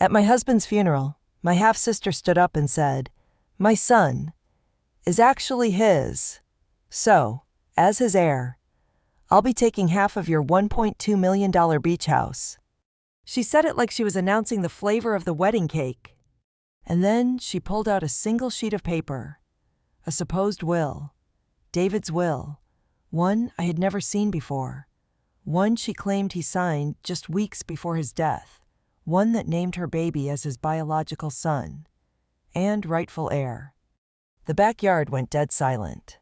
At my husband's funeral, my half-sister stood up and said, "My son is actually his. So, as his heir, I'll be taking half of your $1.2 million beach house." She said it like she was announcing the flavor of the wedding cake. And then she pulled out a single sheet of paper, a supposed will, David's will, one I had never seen before, one she claimed he signed just weeks before his death, one that named her baby as his biological son and rightful heir. The backyard went dead silent.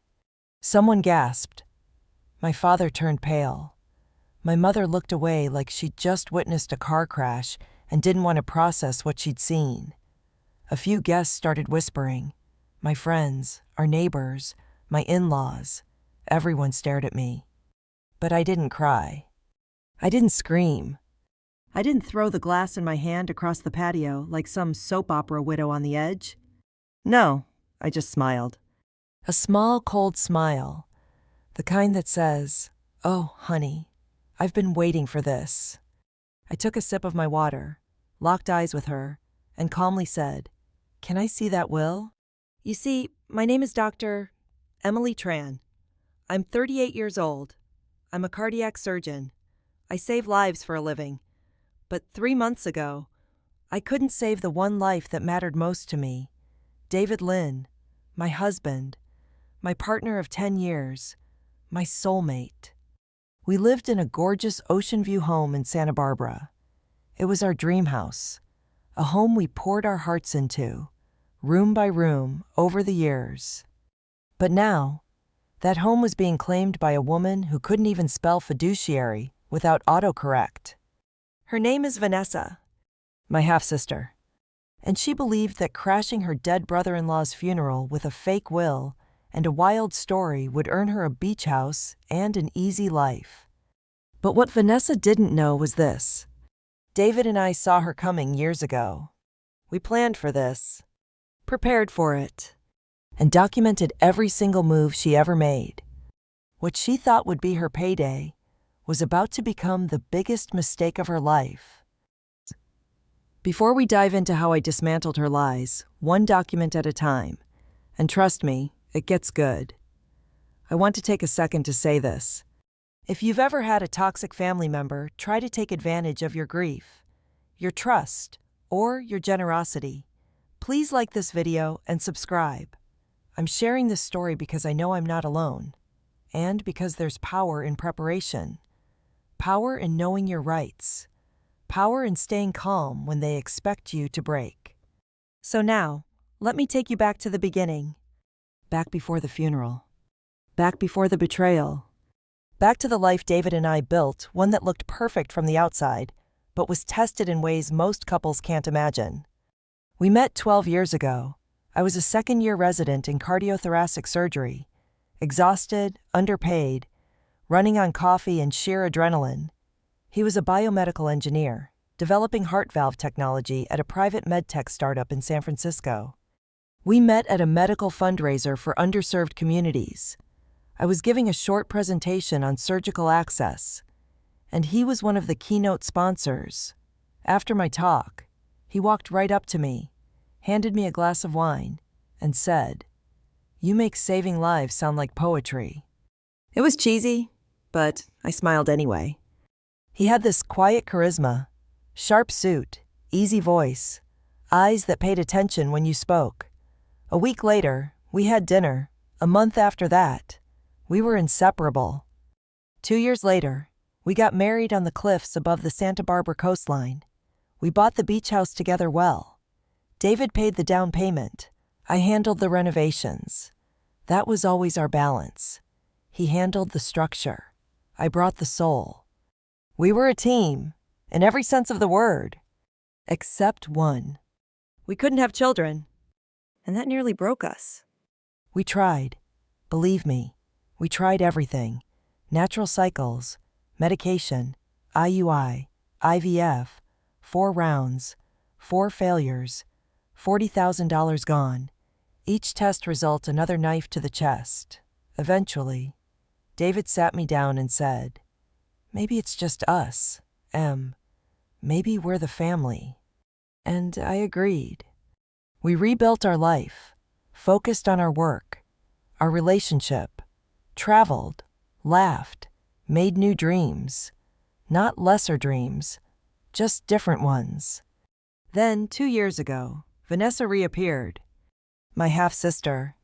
Someone gasped. My father turned pale. My mother looked away like she'd just witnessed a car crash and didn't want to process what she'd seen. A few guests started whispering. My friends, our neighbors, my in-laws. Everyone stared at me. But I didn't cry. I didn't scream. I didn't throw the glass in my hand across the patio like some soap opera widow on the edge. No, I just smiled. A small, cold smile. The kind that says, "Oh, honey, I've been waiting for this." I took a sip of my water, locked eyes with her, and calmly said, "Can I see that will?" "You see, my name is Dr. Emily Tran. I'm 38 years old. I'm a cardiac surgeon. I save lives for a living. But 3 months ago, I couldn't save the one life that mattered most to me. David Lynn, my husband, my partner of 10 years, my soulmate. We lived in a gorgeous ocean view home in Santa Barbara. It was our dream house, a home we poured our hearts into, room by room, over the years. But now, that home was being claimed by a woman who couldn't even spell fiduciary without autocorrect. Her name is Vanessa, my half-sister, and she believed that crashing her dead brother-in-law's funeral with a fake will and a wild story would earn her a beach house and an easy life. But what Vanessa didn't know was this. David and I saw her coming years ago. We planned for this, prepared for it, and documented every single move she ever made. What she thought would be her payday was about to become the biggest mistake of her life. Before we dive into how I dismantled her lies, one document at a time, and trust me, it gets good, I want to take a second to say this. If you've ever had a toxic family member try to take advantage of your grief, your trust, or your generosity, please like this video and subscribe. I'm sharing this story because I know I'm not alone, and because there's power in preparation, power in knowing your rights, power in staying calm when they expect you to break. So now, let me take you back to the beginning. Back before the funeral. Back before the betrayal. Back to the life David and I built, one that looked perfect from the outside, but was tested in ways most couples can't imagine. We met 12 years ago. I was a second-year resident in cardiothoracic surgery, exhausted, underpaid, running on coffee and sheer adrenaline. He was a biomedical engineer, developing heart valve technology at a private medtech startup in San Francisco. We met at a medical fundraiser for underserved communities. I was giving a short presentation on surgical access, and he was one of the keynote sponsors. After my talk, he walked right up to me, handed me a glass of wine, and said, "You make saving lives sound like poetry." It was cheesy, but I smiled anyway. He had this quiet charisma, sharp suit, easy voice, eyes that paid attention when you spoke. A week later, we had dinner. A month after that, we were inseparable. 2 years later, we got married on the cliffs above the Santa Barbara coastline. We bought the beach house together well. David paid the down payment. I handled the renovations. That was always our balance. He handled the structure. I brought the soul. We were a team, in every sense of the word, except one. We couldn't have children, and that nearly broke us. We tried. Believe me, we tried everything. Natural cycles, medication, IUI, IVF, 4 rounds, 4 failures, $40,000 gone. Each test result another knife to the chest. Eventually, David sat me down and said, "Maybe it's just us, Em. Maybe we're the family." And I agreed. We rebuilt our life, focused on our work, our relationship, traveled, laughed, made new dreams. Not lesser dreams, just different ones. Then, 2 years ago, Vanessa reappeared. My half-sister.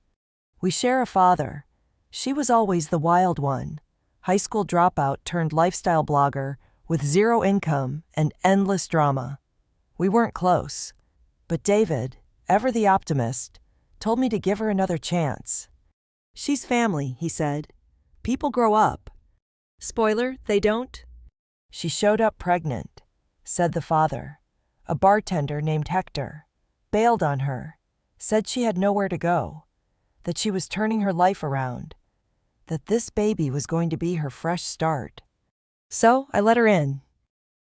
We share a father. She was always the wild one. High school dropout turned lifestyle blogger with zero income and endless drama. We weren't close. But David, ever the optimist, told me to give her another chance. She's family, he said. People grow up. Spoiler, they don't. She showed up pregnant, said the father. A bartender named Hector bailed on her, said she had nowhere to go, that she was turning her life around, that this baby was going to be her fresh start. So I let her in.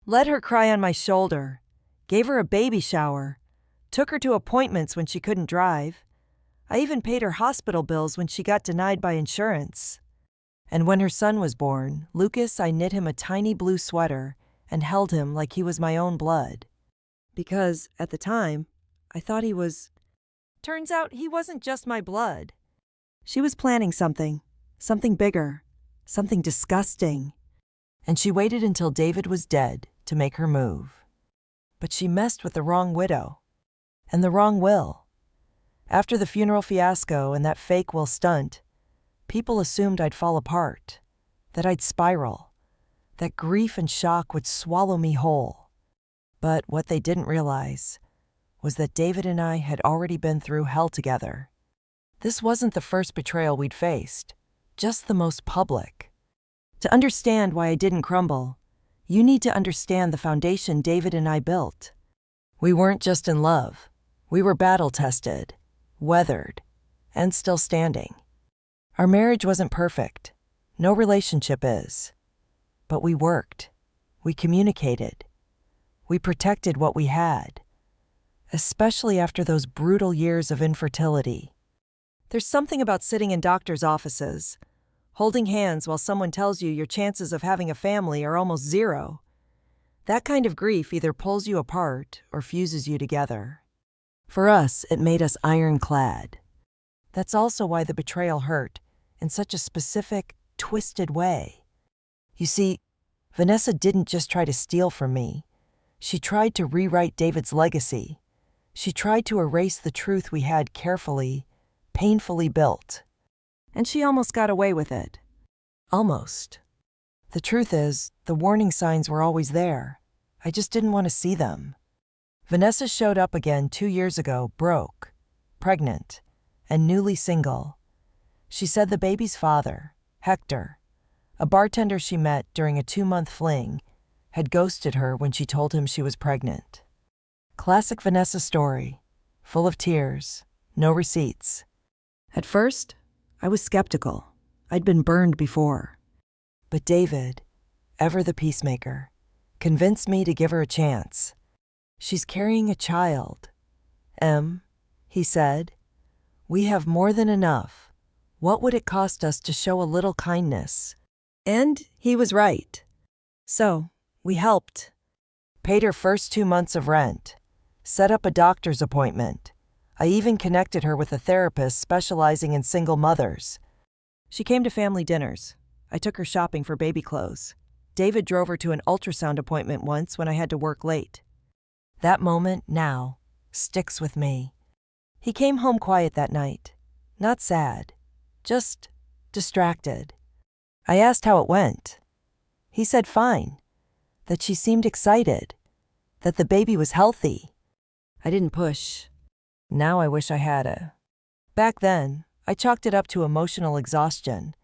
Let her cry on my shoulder, gave her a baby shower, took her to appointments when she couldn't drive. I even paid her hospital bills when she got denied by insurance. And when her son was born, Lucas, I knit him a tiny blue sweater and held him like he was my own blood. Because, at the time, I thought he was... Turns out he wasn't just my blood. She was planning something bigger, something disgusting. And she waited until David was dead to make her move. But she messed with the wrong widow. And the wrong will. After the funeral fiasco and that fake will stunt, people assumed I'd fall apart, that I'd spiral, that grief and shock would swallow me whole. But what they didn't realize was that David and I had already been through hell together. This wasn't the first betrayal we'd faced, just the most public. To understand why I didn't crumble, you need to understand the foundation David and I built. We weren't just in love. We were battle-tested, weathered, and still standing. Our marriage wasn't perfect. No relationship is. But we worked. We communicated. We protected what we had, especially after those brutal years of infertility. There's something about sitting in doctors' offices, holding hands while someone tells you your chances of having a family are almost zero. That kind of grief either pulls you apart or fuses you together. For us, it made us ironclad. That's also why the betrayal hurt in such a specific, twisted way. You see, Vanessa didn't just try to steal from me. She tried to rewrite David's legacy. She tried to erase the truth we had carefully, painfully built. And she almost got away with it. Almost. The truth is, the warning signs were always there. I just didn't want to see them. Vanessa showed up again 2 years ago, broke, pregnant, and newly single. She said the baby's father, Hector, a bartender she met during a 2-month fling, had ghosted her when she told him she was pregnant. Classic Vanessa story, full of tears, no receipts. At first, I was skeptical. I'd been burned before. But David, ever the peacemaker, convinced me to give her a chance. She's carrying a child. Em, he said, we have more than enough. What would it cost us to show a little kindness? And he was right. So, we helped. Paid her first 2 months of rent. Set up a doctor's appointment. I even connected her with a therapist specializing in single mothers. She came to family dinners. I took her shopping for baby clothes. David drove her to an ultrasound appointment once when I had to work late. That moment, now, sticks with me. He came home quiet that night. Not sad. Just distracted. I asked how it went. He said fine. That she seemed excited. That the baby was healthy. I didn't push. Now I wish I had. Back then, I chalked it up to emotional exhaustion.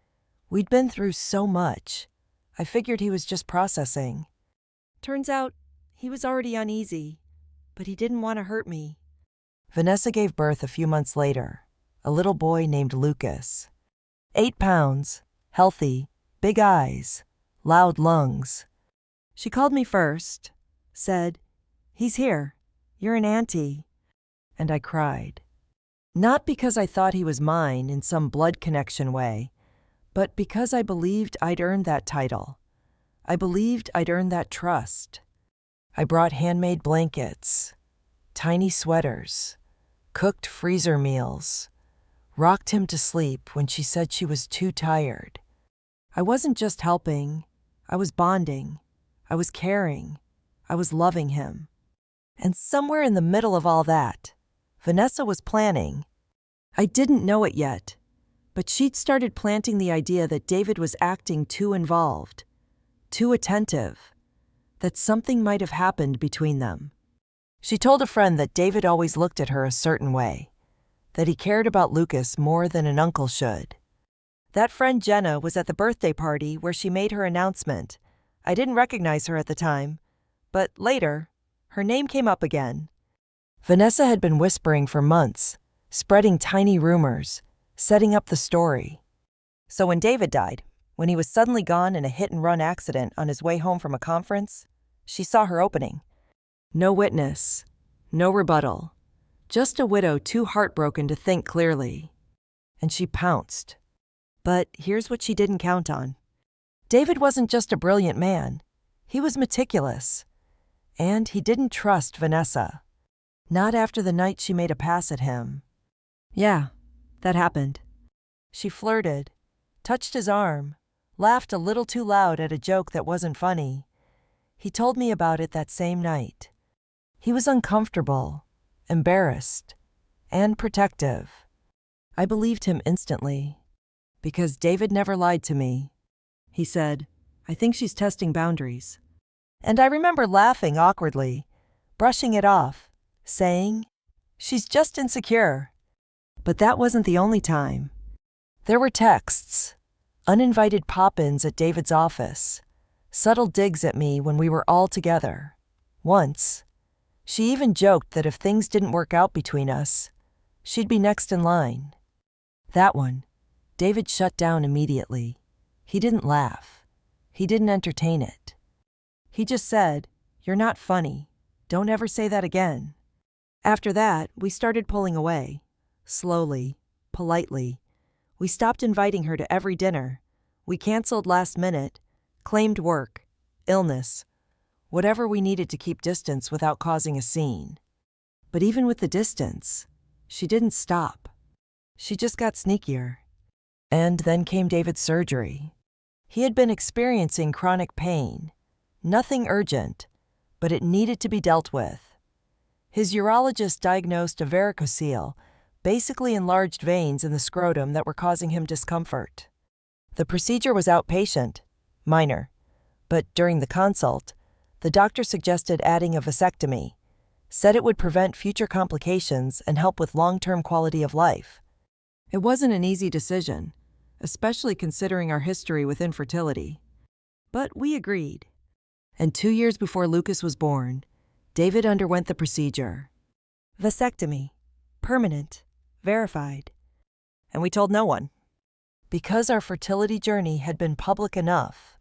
We'd been through so much. I figured he was just processing. Turns out, he was already uneasy, but he didn't want to hurt me. Vanessa gave birth a few months later, a little boy named Lucas. 8 pounds, healthy, big eyes, loud lungs. She called me first, said, "He's here. You're an auntie." And I cried. Not because I thought he was mine in some blood connection way, but because I believed I'd earned that title. I believed I'd earned that trust. I brought handmade blankets, tiny sweaters, cooked freezer meals, rocked him to sleep when she said she was too tired. I wasn't just helping, I was bonding, I was caring, I was loving him. And somewhere in the middle of all that, Vanessa was planning. I didn't know it yet, but she'd started planting the idea that David was acting too involved, too attentive, that something might have happened between them. She told a friend that David always looked at her a certain way, that he cared about Lucas more than an uncle should. That friend Jenna was at the birthday party where she made her announcement. I didn't recognize her at the time, but later, her name came up again. Vanessa had been whispering for months, spreading tiny rumors, setting up the story. So when David died, when he was suddenly gone in a hit-and-run accident on his way home from a conference, she saw her opening. No witness, no rebuttal, just a widow too heartbroken to think clearly. And she pounced. But here's what she didn't count on. David wasn't just a brilliant man. He was meticulous. And he didn't trust Vanessa. Not after the night she made a pass at him. Yeah, that happened. She flirted, touched his arm, laughed a little too loud at a joke that wasn't funny. He told me about it that same night. He was uncomfortable, embarrassed, and protective. I believed him instantly, because David never lied to me. He said, "I think she's testing boundaries." And I remember laughing awkwardly, brushing it off, saying, "She's just insecure." But that wasn't the only time. There were texts, uninvited pop-ins at David's office, subtle digs at me when we were all together. Once, she even joked that if things didn't work out between us, she'd be next in line. That one, David shut down immediately. He didn't laugh. He didn't entertain it. He just said, "You're not funny. Don't ever say that again." After that, we started pulling away. Slowly, politely. We stopped inviting her to every dinner. We canceled last minute, claimed work, illness, whatever we needed to keep distance without causing a scene. But even with the distance, she didn't stop. She just got sneakier. And then came David's surgery. He had been experiencing chronic pain. Nothing urgent, but it needed to be dealt with. His urologist diagnosed a varicocele, basically enlarged veins in the scrotum that were causing him discomfort. The procedure was outpatient, minor, but during the consult, the doctor suggested adding a vasectomy, said it would prevent future complications and help with long-term quality of life. It wasn't an easy decision, especially considering our history with infertility. But we agreed. And 2 years before Lucas was born, David underwent the procedure. Vasectomy. Permanent. Verified. And we told no one. Because our fertility journey had been public enough,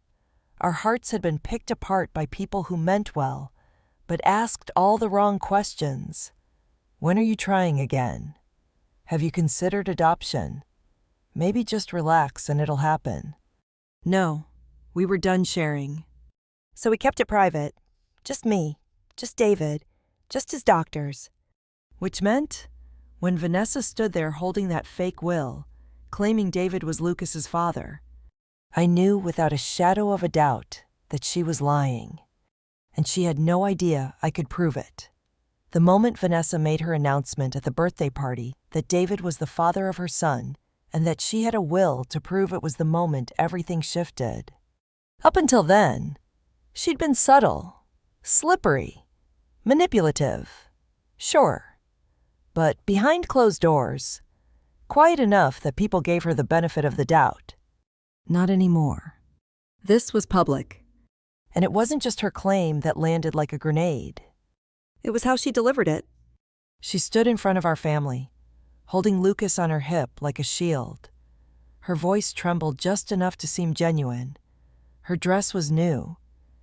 our hearts had been picked apart by people who meant well, but asked all the wrong questions. When are you trying again? Have you considered adoption? Maybe just relax and it'll happen. No, we were done sharing. So we kept it private. Just me, just David, just his doctors. Which meant, when Vanessa stood there holding that fake will, claiming David was Lucas's father, I knew without a shadow of a doubt that she was lying. And she had no idea I could prove it. The moment Vanessa made her announcement at the birthday party that David was the father of her son and that she had a will to prove it was the moment everything shifted. Up until then, she'd been subtle, slippery, manipulative, sure, but behind closed doors, quiet enough that people gave her the benefit of the doubt. Not anymore. This was public. And it wasn't just her claim that landed like a grenade. It was how she delivered it. She stood in front of our family, holding Lucas on her hip like a shield. Her voice trembled just enough to seem genuine. Her dress was new,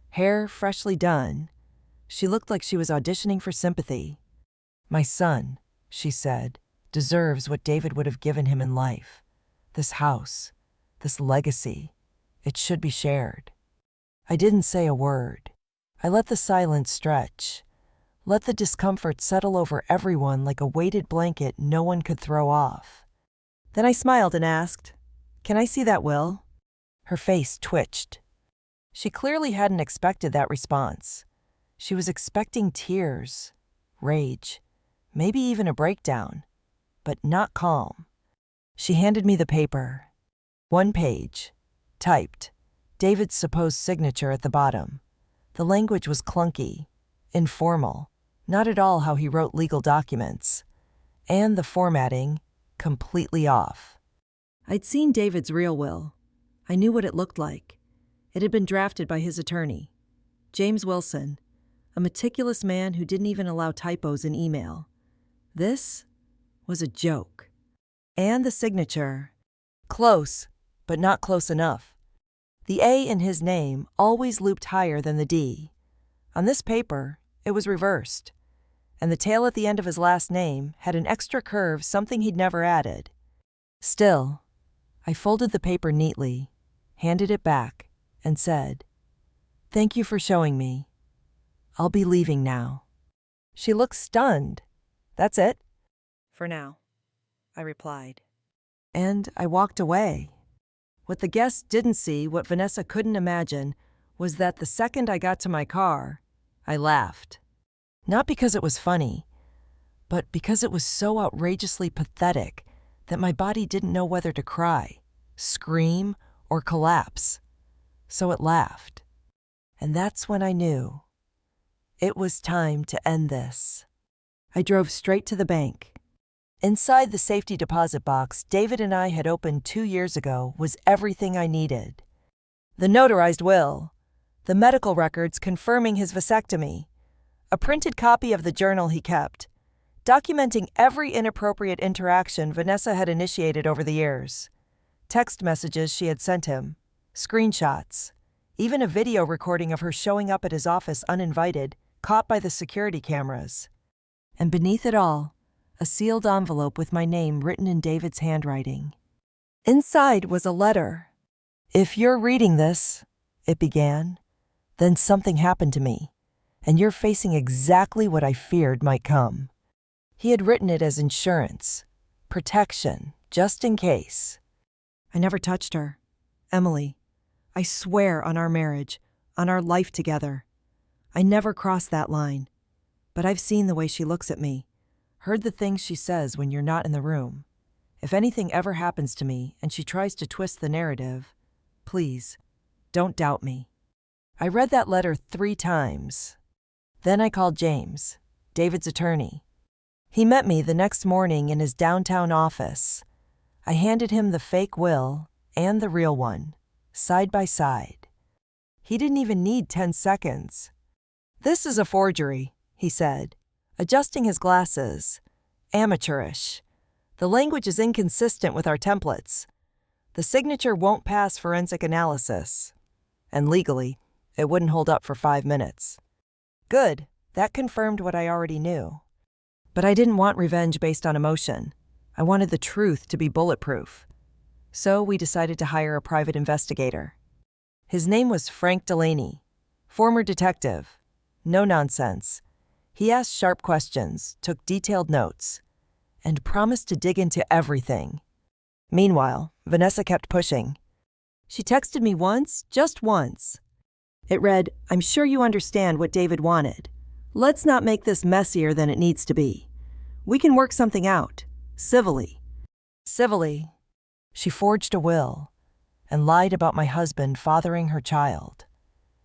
hair freshly done. She looked like she was auditioning for sympathy. "My son," she said, "deserves what David would have given him in life. This house, this legacy, it should be shared." I didn't say a word. I let the silence stretch, Let the discomfort settle over everyone like a weighted blanket no one could throw off. Then I smiled and asked, "Can I see that will?" Her face twitched. She clearly hadn't expected that response. She was expecting tears, rage, maybe even a breakdown, but not calm. She handed me the paper. 1 page, typed, David's supposed signature at the bottom. The language was clunky, informal, not at all how he wrote legal documents, and the formatting completely off. I'd seen David's real will. I knew what it looked like. It had been drafted by his attorney, James Wilson, a meticulous man who didn't even allow typos in email. This was a joke. And the signature. Close, but not close enough. The A in his name always looped higher than the D. On this paper, it was reversed, and the tail at the end of his last name had an extra curve, something he'd never added. Still, I folded the paper neatly, handed it back, and said, "Thank you for showing me. I'll be leaving now." She looked stunned. "That's it?" "For now," I replied. And I walked away. What the guests didn't see, what Vanessa couldn't imagine, was that the second I got to my car, I laughed. Not because it was funny, but because it was so outrageously pathetic that my body didn't know whether to cry, scream, or collapse. So it laughed. And that's when I knew. It was time to end this. I drove straight to the bank. Inside the safety deposit box David and I had opened 2 years ago was everything I needed. The notarized will, the medical records confirming his vasectomy, a printed copy of the journal he kept, documenting every inappropriate interaction Vanessa had initiated over the years, text messages she had sent him, screenshots, even a video recording of her showing up at his office uninvited, caught by the security cameras. And beneath it all, a sealed envelope with my name written in David's handwriting. Inside was a letter. "If you're reading this," it began, "then something happened to me, and you're facing exactly what I feared might come." He had written it as insurance, protection, just in case. I never touched her. Emily, I swear on our marriage, on our life together. I never crossed that line. But I've seen the way she looks at me, heard the things she says when you're not in the room. If anything ever happens to me and she tries to twist the narrative, please, don't doubt me. I read that letter 3 times. Then I called James, David's attorney. He met me the next morning in his downtown office. I handed him the fake will and the real one, side by side. He didn't even need 10 seconds. "This is a forgery," he said, adjusting his glasses. "Amateurish. The language is inconsistent with our templates. The signature won't pass forensic analysis. And legally, it wouldn't hold up for 5 minutes." Good. That confirmed what I already knew. But I didn't want revenge based on emotion. I wanted the truth to be bulletproof. So we decided to hire a private investigator. His name was Frank Delaney, former detective. No nonsense. He asked sharp questions, took detailed notes, and promised to dig into everything. Meanwhile, Vanessa kept pushing. She texted me once, just once. It read, "I'm sure you understand what David wanted. Let's not make this messier than it needs to be. We can work something out, civilly." Civilly. She forged a will and lied about my husband fathering her child.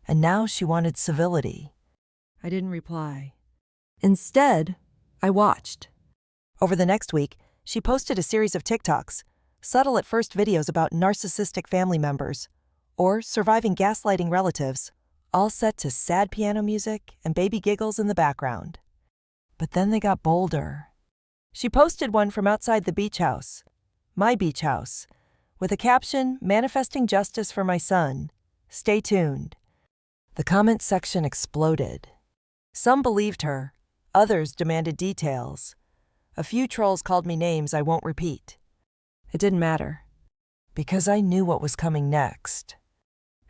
And now she wanted civility. I didn't reply. Instead, I watched. Over the next week, she posted a series of TikToks, subtle at first videos about narcissistic family members or surviving gaslighting relatives, all set to sad piano music and baby giggles in the background. But then they got bolder. She posted one from outside the beach house, my beach house, with a caption manifesting justice for my son. Stay tuned. The comment section exploded. Some believed her, others demanded details. A few trolls called me names I won't repeat. It didn't matter, because I knew what was coming next.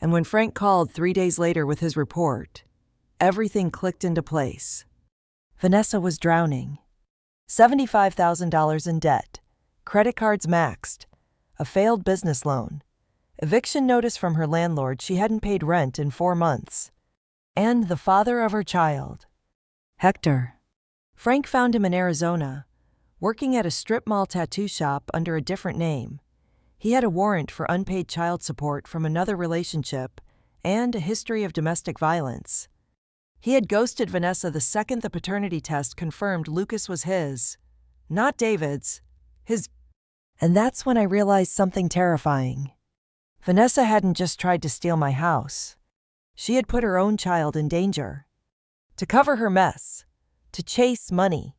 And when Frank called 3 days later with his report, everything clicked into place. Vanessa was drowning. $75,000 in debt, credit cards maxed, a failed business loan, eviction notice from her landlord she hadn't paid rent in 4 months, and the father of her child, Hector. Frank found him in Arizona, working at a strip mall tattoo shop under a different name. He had a warrant for unpaid child support from another relationship and a history of domestic violence. He had ghosted Vanessa the second the paternity test confirmed Lucas was his, not David's, his. And that's when I realized something terrifying. Vanessa hadn't just tried to steal my house. She had put her own child in danger. To cover her mess, to chase money,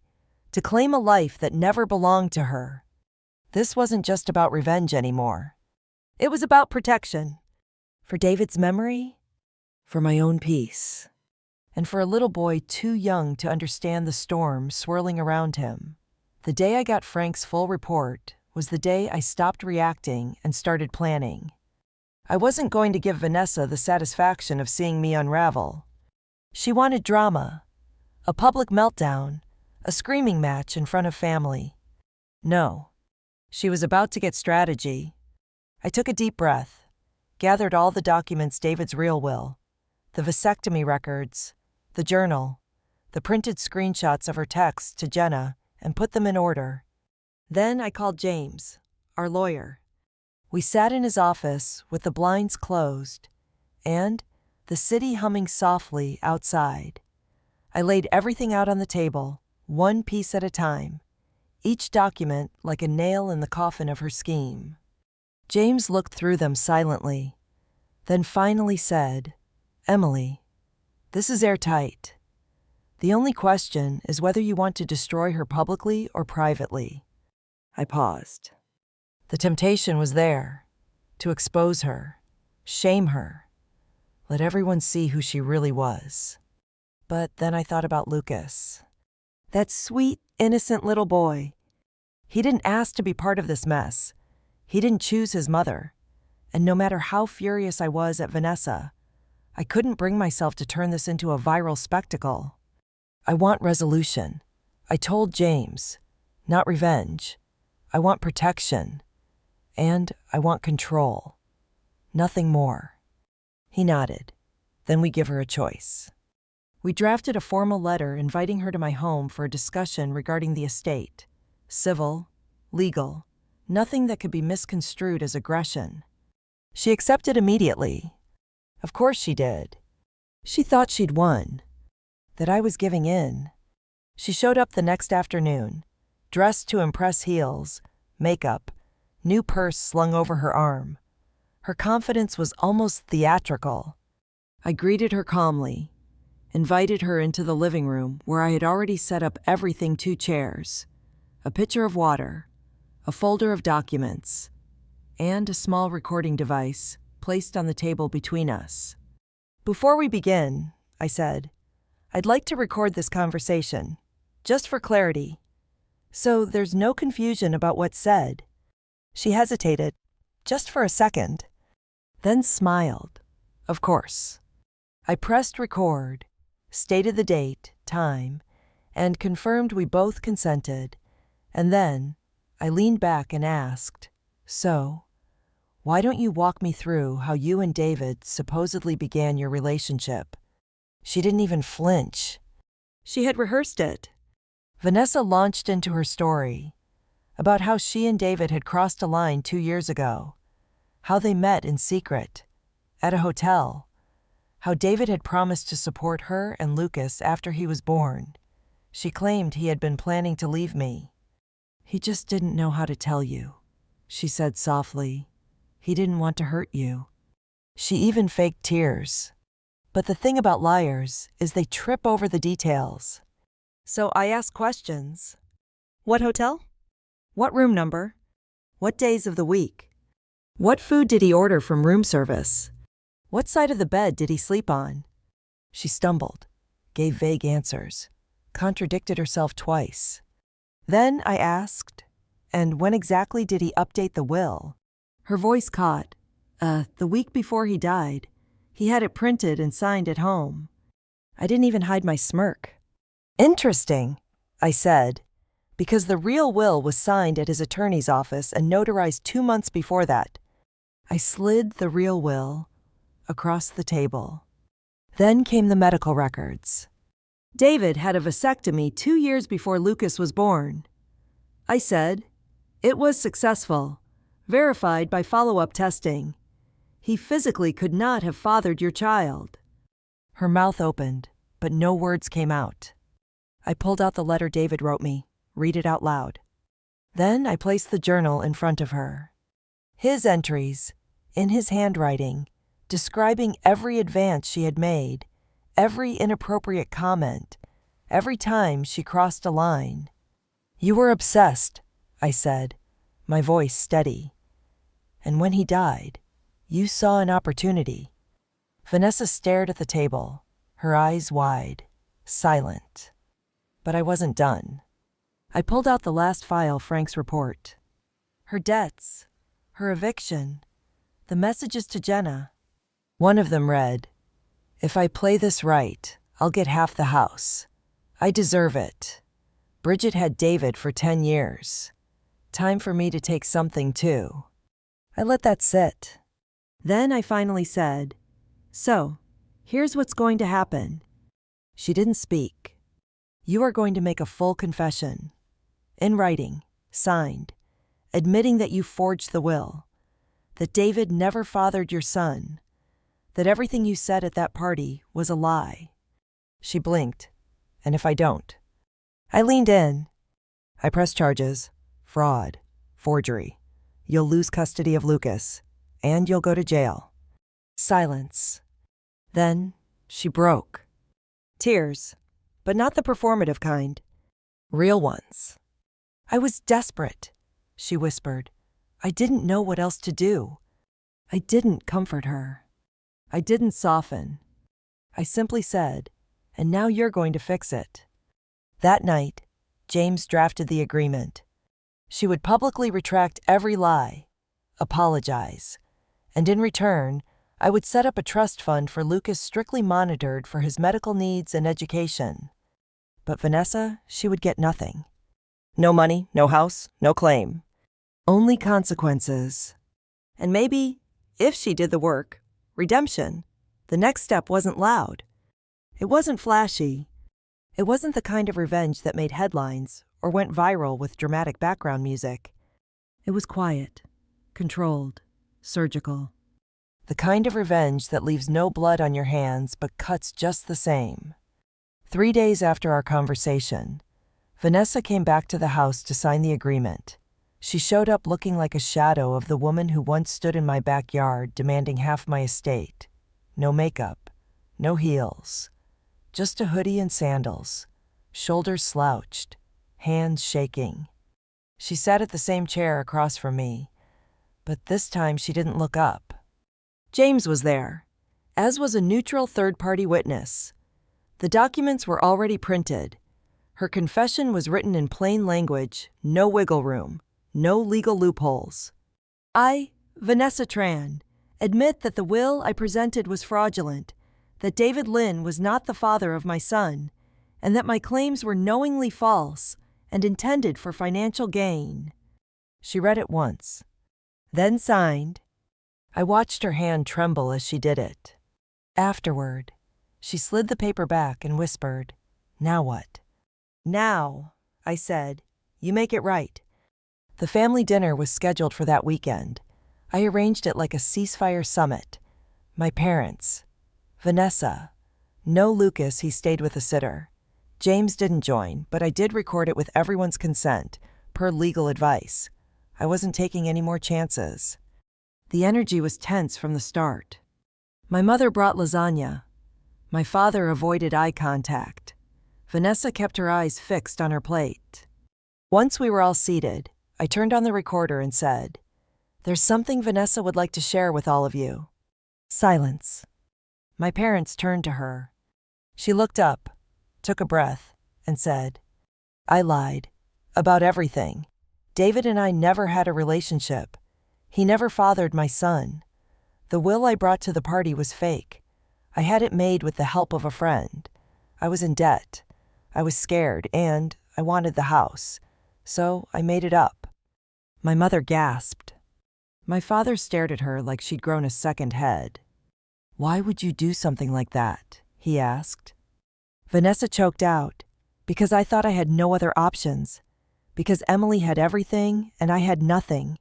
to claim a life that never belonged to her. This wasn't just about revenge anymore. It was about protection. For David's memory, for my own peace, and for a little boy too young to understand the storm swirling around him. The day I got Frank's full report was the day I stopped reacting and started planning. I wasn't going to give Vanessa the satisfaction of seeing me unravel. She wanted drama, a public meltdown, a screaming match in front of family. No, she was about to get strategy. I took a deep breath, gathered all the documents David's real will, the vasectomy records, the journal, the printed screenshots of her texts to Jenna, and put them in order. Then I called James, our lawyer. We sat in his office with the blinds closed and the city humming softly outside. I laid everything out on the table, one piece at a time, each document like a nail in the coffin of her scheme. James looked through them silently, then finally said, "Emily, this is airtight. The only question is whether you want to destroy her publicly or privately." I paused. The temptation was there, to expose her, shame her, let everyone see who she really was. But then I thought about Lucas. That sweet, innocent little boy. He didn't ask to be part of this mess. He didn't choose his mother. And no matter how furious I was at Vanessa, I couldn't bring myself to turn this into a viral spectacle. I want resolution. I told James, not revenge. I want protection. And I want control. Nothing more. He nodded. Then we give her a choice. We drafted a formal letter inviting her to my home for a discussion regarding the estate. Civil, legal, nothing that could be misconstrued as aggression. She accepted immediately. Of course she did. She thought she'd won, that I was giving in. She showed up the next afternoon, dressed to impress heels, makeup, new purse slung over her arm. Her confidence was almost theatrical. I greeted her calmly, invited her into the living room where I had already set up everything: 2 chairs, a pitcher of water, a folder of documents, and a small recording device placed on the table between us. "Before we begin," I said, "I'd like to record this conversation, just for clarity, so there's no confusion about what's said." She hesitated, just for a second, then smiled. Of course. I pressed record, stated the date, time, and confirmed we both consented, and then I leaned back and asked, "So, why don't you walk me through how you and David supposedly began your relationship?" She didn't even flinch. She had rehearsed it. Vanessa launched into her story about how she and David had crossed a line 2 years ago, how they met in secret, at a hotel, how David had promised to support her and Lucas after he was born. She claimed he had been planning to leave me. "He just didn't know how to tell you," she said softly. "He didn't want to hurt you." She even faked tears. But the thing about liars is they trip over the details. So I asked questions. What hotel? What room number? What days of the week? What food did he order from room service? What side of the bed did he sleep on? She stumbled, gave vague answers, contradicted herself twice. Then I asked, "And when exactly did he update the will?" Her voice caught. The week before he died. He had it printed and signed at home." I didn't even hide my smirk. Interesting, I said, because the real will was signed at his attorney's office and notarized 2 months before that. I slid the real will across the table. Then came the medical records. David had a vasectomy 2 years before Lucas was born. I said, it was successful, verified by follow-up testing. He physically could not have fathered your child. Her mouth opened, but no words came out. I pulled out the letter David wrote me, read it out loud. Then I placed the journal in front of her. His entries, in his handwriting, describing every advance she had made, every inappropriate comment, every time she crossed a line. You were obsessed, I said, my voice steady. And when he died, you saw an opportunity. Vanessa stared at the table, her eyes wide, silent. But I wasn't done. I pulled out the last file, Frank's report. Her debts, her eviction, the messages to Jenna. One of them read, if I play this right, I'll get half the house. I deserve it. Bridget had David for 10 years. Time for me to take something too. I let that sit. Then I finally said, so, here's what's going to happen. She didn't speak. You are going to make a full confession. In writing, signed, admitting that you forged the will, that David never fathered your son, that everything you said at that party was a lie. She blinked. And if I don't? I leaned in. I press charges, fraud, forgery. You'll lose custody of Lucas, and you'll go to jail. Silence. Then she broke. Tears, but not the performative kind. Real ones. I was desperate, she whispered. I didn't know what else to do. I didn't comfort her. I didn't soften. I simply said, and now you're going to fix it. That night, James drafted the agreement. She would publicly retract every lie, apologize, and in return, I would set up a trust fund for Lucas strictly monitored for his medical needs and education. But Vanessa, she would get nothing. No money, no house, no claim. Only consequences. And maybe, if she did the work, redemption. The next step wasn't loud. It wasn't flashy. It wasn't the kind of revenge that made headlines or went viral with dramatic background music. It was quiet, controlled, surgical. The kind of revenge that leaves no blood on your hands but cuts just the same. 3 days after our conversation, Vanessa came back to the house to sign the agreement. She showed up looking like a shadow of the woman who once stood in my backyard demanding half my estate. No makeup, no heels, just a hoodie and sandals, shoulders slouched, hands shaking. She sat at the same chair across from me, but this time she didn't look up. James was there, as was a neutral third-party witness. The documents were already printed. Her confession was written in plain language, no wiggle room, no legal loopholes. I, Vanessa Tran, admit that the will I presented was fraudulent, that David Lynn was not the father of my son, and that my claims were knowingly false and intended for financial gain. She read it once, then signed. I watched her hand tremble as she did it. Afterward, she slid the paper back and whispered, "Now what?" "Now," I said, "you make it right." The family dinner was scheduled for that weekend. I arranged it like a ceasefire summit. My parents, Vanessa, no Lucas, he stayed with a sitter. James didn't join, but I did record it with everyone's consent, per legal advice. I wasn't taking any more chances. The energy was tense from the start. My mother brought lasagna. My father avoided eye contact. Vanessa kept her eyes fixed on her plate. Once we were all seated, I turned on the recorder and said, "There's something Vanessa would like to share with all of you." Silence. My parents turned to her. She looked up, took a breath, and said, "I lied. About everything. David and I never had a relationship. He never fathered my son. The will I brought to the party was fake. I had it made with the help of a friend. I was in debt. I was scared and I wanted the house, so I made it up. My mother gasped. My father stared at her like she'd grown a second head. Why would you do something like that? He asked. Vanessa choked out, because I thought I had no other options, because Emily had everything and I had nothing,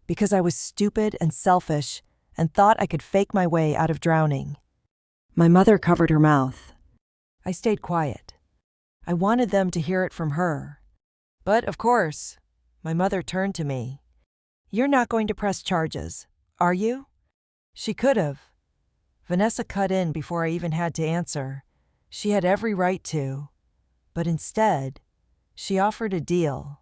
because I was stupid and selfish and thought I could fake my way out of drowning. My mother covered her mouth. I stayed quiet. I wanted them to hear it from her. But, of course, my mother turned to me. You're not going to press charges, are you? She could have. Vanessa cut in before I even had to answer. She had every right to. But instead, she offered a deal.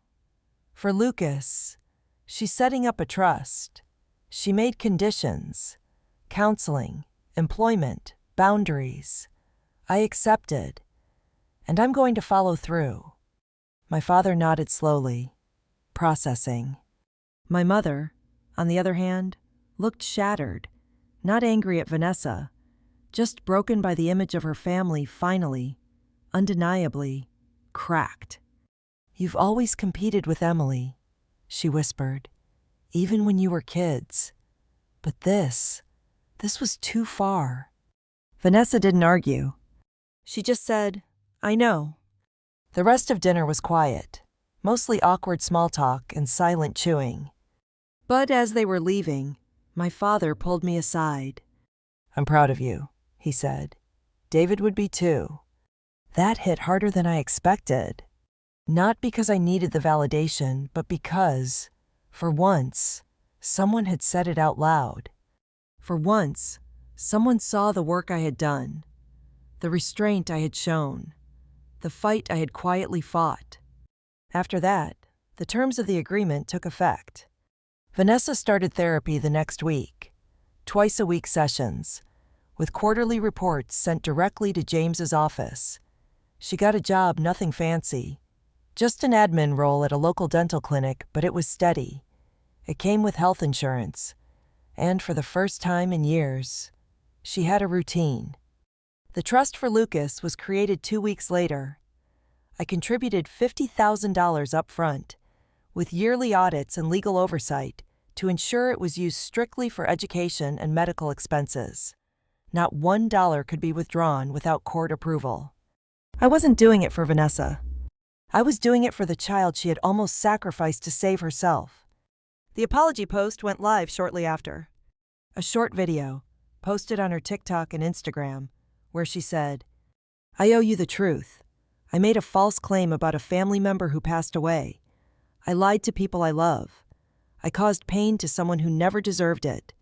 For Lucas, she's setting up a trust. She made conditions. Counseling, employment, boundaries. I accepted. And I'm going to follow through. My father nodded slowly, processing. My mother, on the other hand, looked shattered, not angry at Vanessa, just broken by the image of her family finally, undeniably, cracked. You've always competed with Emily, she whispered, even when you were kids. But this was too far. Vanessa didn't argue. She just said, I know. The rest of dinner was quiet, mostly awkward small talk and silent chewing. But as they were leaving, my father pulled me aside. I'm proud of you, he said. David would be too. That hit harder than I expected. Not because I needed the validation, but because, for once, someone had said it out loud. For once, someone saw the work I had done, the restraint I had shown, the fight I had quietly fought. After that, the terms of the agreement took effect. Vanessa started therapy the next week, twice-a-week sessions, with quarterly reports sent directly to James's office. She got a job, nothing fancy, just an admin role at a local dental clinic, but it was steady. It came with health insurance, and for the first time in years, she had a routine. The trust for Lucas was created 2 weeks later. I contributed $50,000 up front, with yearly audits and legal oversight, to ensure it was used strictly for education and medical expenses. Not $1 could be withdrawn without court approval. I wasn't doing it for Vanessa. I was doing it for the child she had almost sacrificed to save herself. The apology post went live shortly after. A short video, posted on her TikTok and Instagram, where she said, I owe you the truth. I made a false claim about a family member who passed away. I lied to people I love. I caused pain to someone who never deserved it.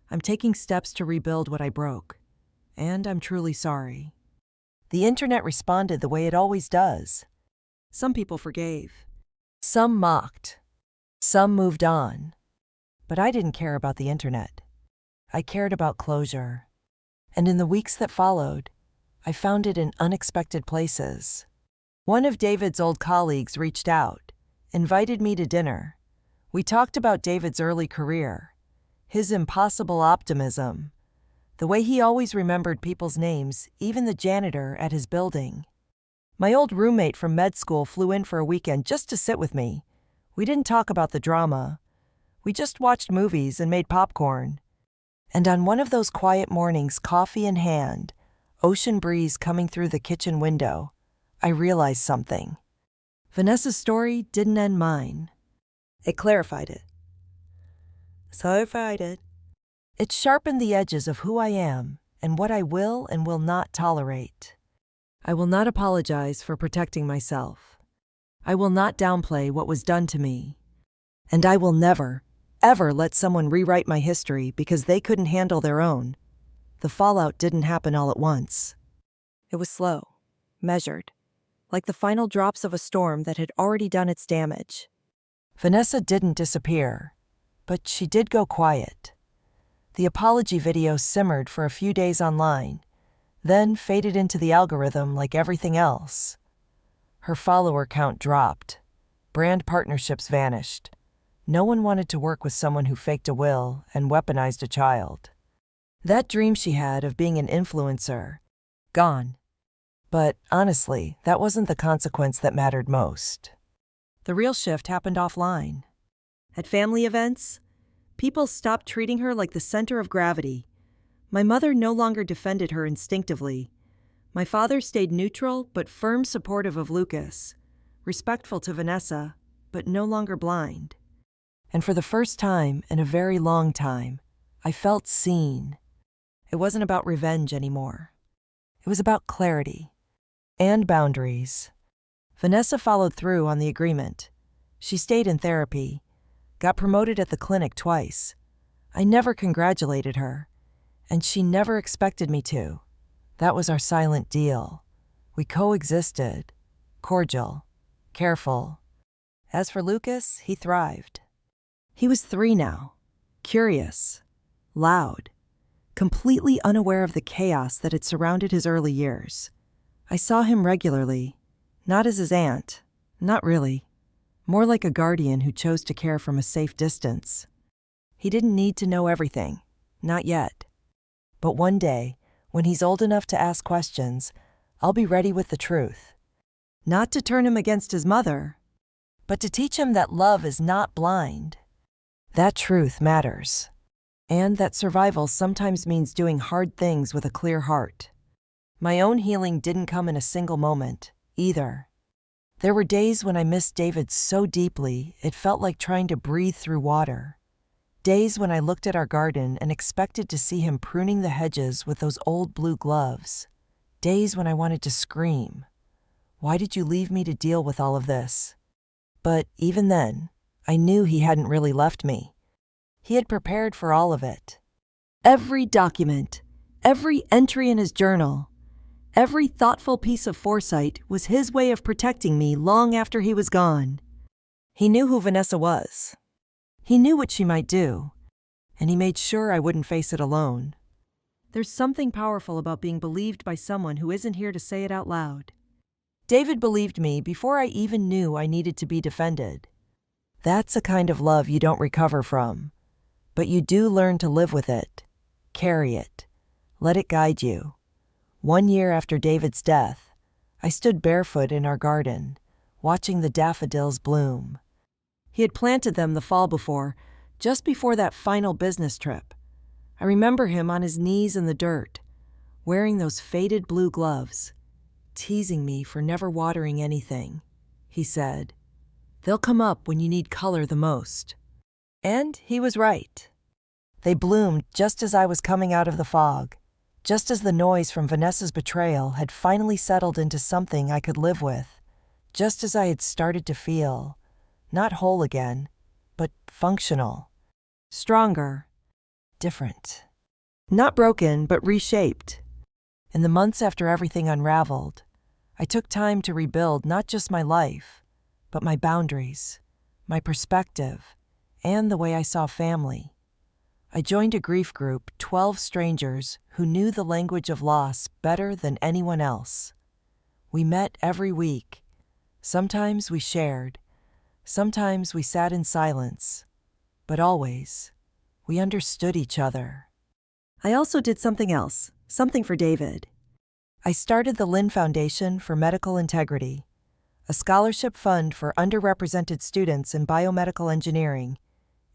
I'm taking steps to rebuild what I broke. And I'm truly sorry. The internet responded the way it always does. Some people forgave. Some mocked. Some moved on. But I didn't care about the internet. I cared about closure. And in the weeks that followed, I found it in unexpected places. One of David's old colleagues reached out, invited me to dinner. We talked about David's early career, his impossible optimism, the way he always remembered people's names, even the janitor at his building. My old roommate from med school flew in for a weekend just to sit with me. We didn't talk about the drama. We just watched movies and made popcorn. And on one of those quiet mornings, coffee in hand, ocean breeze coming through the kitchen window, I realized something. Vanessa's story didn't end mine. It clarified it. It sharpened the edges of who I am and what I will and will not tolerate. I will not apologize for protecting myself. I will not downplay what was done to me. And I will never, ever let someone rewrite my history because they couldn't handle their own. The fallout didn't happen all at once. It was slow, measured, like the final drops of a storm that had already done its damage. Vanessa didn't disappear, but she did go quiet. The apology video simmered for a few days online, then faded into the algorithm like everything else. Her follower count dropped. Brand partnerships vanished. No one wanted to work with someone who faked a will and weaponized a child. That dream she had of being an influencer, gone. But honestly, that wasn't the consequence that mattered most. The real shift happened offline. At family events, people stopped treating her like the center of gravity. My mother no longer defended her instinctively. My father stayed neutral but firm supportive of Lucas, respectful to Vanessa, but no longer blind. And for the first time in a very long time, I felt seen. It wasn't about revenge anymore. It was about clarity and boundaries. Vanessa followed through on the agreement. She stayed in therapy, got promoted at the clinic twice. I never congratulated her, and she never expected me to. That was our silent deal. We coexisted, cordial, careful. As for Lucas, he thrived. He was 3 now, curious, loud, completely unaware of the chaos that had surrounded his early years. I saw him regularly, not as his aunt, not really, more like a guardian who chose to care from a safe distance. He didn't need to know everything, not yet. But one day, when he's old enough to ask questions, I'll be ready with the truth. Not to turn him against his mother, but to teach him that love is not blind. That truth matters. And that survival sometimes means doing hard things with a clear heart. My own healing didn't come in a single moment, either. There were days when I missed David so deeply it felt like trying to breathe through water. Days when I looked at our garden and expected to see him pruning the hedges with those old blue gloves. Days when I wanted to scream. Why did you leave me to deal with all of this? But even then, I knew he hadn't really left me. He had prepared for all of it. Every document, every entry in his journal, every thoughtful piece of foresight was his way of protecting me long after he was gone. He knew who Vanessa was. He knew what she might do, and he made sure I wouldn't face it alone. There's something powerful about being believed by someone who isn't here to say it out loud. David believed me before I even knew I needed to be defended. That's a kind of love you don't recover from, but you do learn to live with it, carry it, let it guide you. 1 year after David's death, I stood barefoot in our garden, watching the daffodils bloom. He had planted them the fall before, just before that final business trip. I remember him on his knees in the dirt, wearing those faded blue gloves, teasing me for never watering anything. He said, "They'll come up when you need color the most." And he was right. They bloomed just as I was coming out of the fog, just as the noise from Vanessa's betrayal had finally settled into something I could live with, just as I had started to feel, not whole again, but functional, stronger, different. Not broken, but reshaped. In the months after everything unraveled, I took time to rebuild not just my life, but my boundaries, my perspective, and the way I saw family. I joined a grief group, 12 strangers who knew the language of loss better than anyone else. We met every week. Sometimes we shared. Sometimes we sat in silence. But always, we understood each other. I also did something else, something for David. I started the Lynn Foundation for Medical Integrity, a scholarship fund for underrepresented students in biomedical engineering.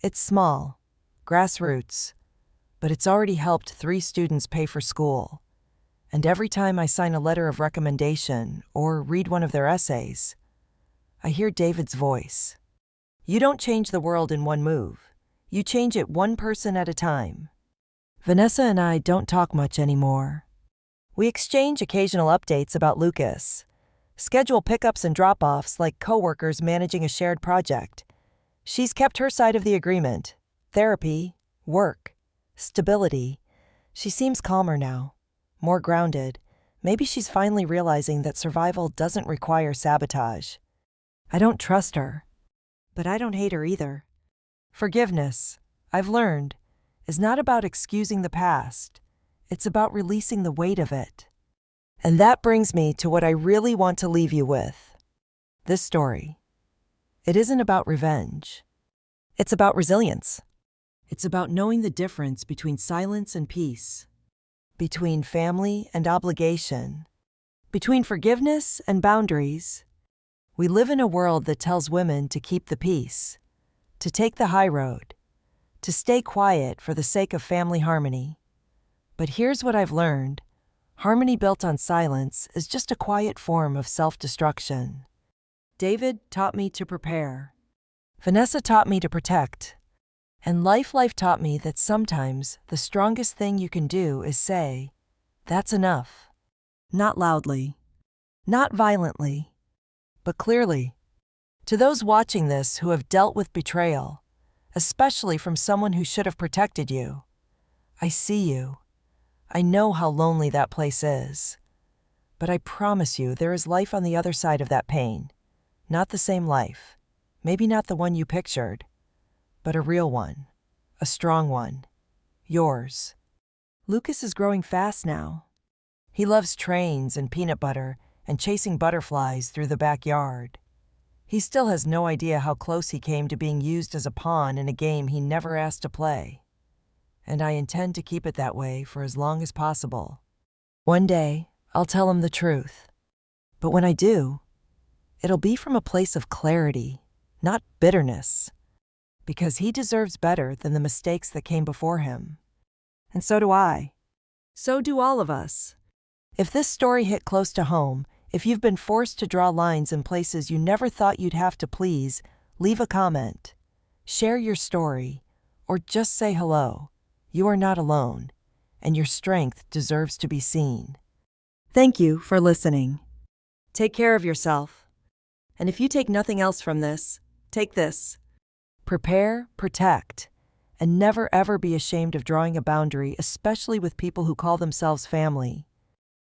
It's small, grassroots, but it's already helped 3 students pay for school. And every time I sign a letter of recommendation or read one of their essays, I hear David's voice. You don't change the world in one move. You change it one person at a time. Vanessa and I don't talk much anymore. We exchange occasional updates about Lucas, schedule pickups and drop-offs like coworkers managing a shared project. She's kept her side of the agreement. Therapy, work, stability. She seems calmer now, more grounded. Maybe she's finally realizing that survival doesn't require sabotage. I don't trust her, but I don't hate her either. Forgiveness, I've learned, is not about excusing the past. It's about releasing the weight of it. And that brings me to what I really want to leave you with. This story. It isn't about revenge. It's about resilience. It's about knowing the difference between silence and peace, between family and obligation, Between forgiveness and boundaries, we live in a world that tells women to keep the peace, to take the high road, to stay quiet for the sake of family harmony. But here's what I've learned. Harmony built on silence is just a quiet form of self-destruction. David taught me to prepare. Vanessa taught me to protect. And life taught me that sometimes the strongest thing you can do is say, "That's enough." Not loudly, not violently, but clearly. To those watching this who have dealt with betrayal, especially from someone who should have protected you, I see you. I know how lonely that place is. But I promise you there is life on the other side of that pain. Not the same life. Maybe not the one you pictured, but a real one. A strong one. Yours. Lucas is growing fast now. He loves trains and peanut butter and chasing butterflies through the backyard. He still has no idea how close he came to being used as a pawn in a game he never asked to play. And I intend to keep it that way for as long as possible. One day, I'll tell him the truth. But when I do, it'll be from a place of clarity, not bitterness. Because he deserves better than the mistakes that came before him. And so do I. So do all of us. If this story hit close to home, if you've been forced to draw lines in places you never thought you'd have to, please leave a comment, share your story, or just say hello. You are not alone, and your strength deserves to be seen. Thank you for listening. Take care of yourself. And if you take nothing else from this, take this. Prepare, protect, and never ever be ashamed of drawing a boundary, especially with people who call themselves family.